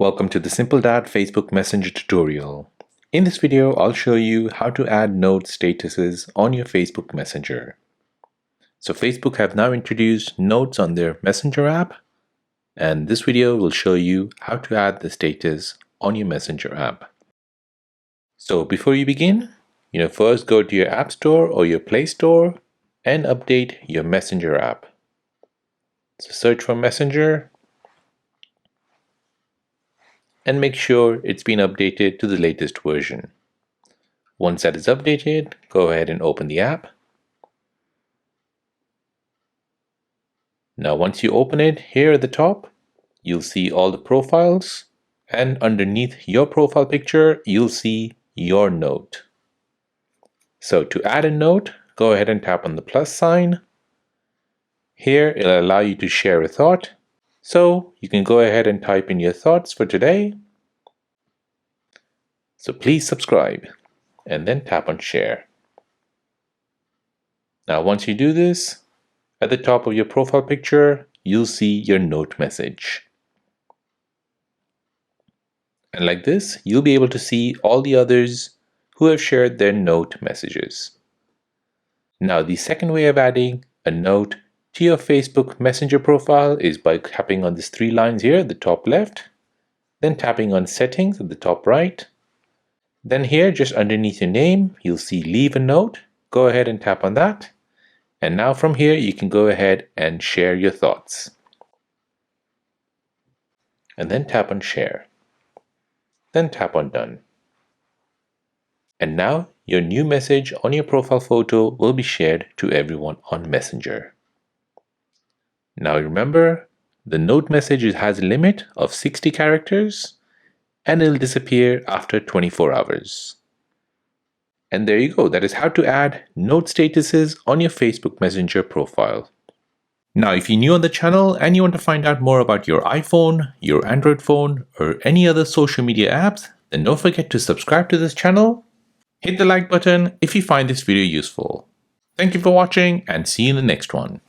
Welcome to the Simple Dad Facebook Messenger tutorial. In this video, I'll show you how to add note statuses on your Facebook Messenger. So Facebook have now introduced notes on their Messenger app, and this video will show you how to add the status on your Messenger app. So before you begin, first go to your App Store or your Play Store and update your Messenger app. So search for Messenger and make sure it's been updated to the latest version. Once that is updated, go ahead and open the app. Now once you open it, here at the top, you'll see all the profiles, and underneath your profile picture, you'll see your note. So to add a note, go ahead and tap on the plus sign. Here it'll allow you to share a thought. So you can go ahead and type in your thoughts for today. So please subscribe and then tap on share. Now once you do this, at the top of your profile picture, you'll see your note message. And like this, you'll be able to see all the others who have shared their note messages. Now the second way of adding a note to your Facebook Messenger profile is by tapping on these three lines here at the top left, then tapping on settings at the top right. Then here, just underneath your name, you'll see leave a note. Go ahead and tap on that. And now from here, you can go ahead and share your thoughts. And then tap on share. Then tap on done. And now your new message on your profile photo will be shared to everyone on Messenger. Now remember, the note message has a limit of 60 characters and it'll disappear after 24 hours. And there you go. That is how to add note statuses on your Facebook Messenger profile. Now, if you're new on the channel and you want to find out more about your iPhone, your Android phone, or any other social media apps, then don't forget to subscribe to this channel. Hit the like button if you find this video useful. Thank you for watching and see you in the next one.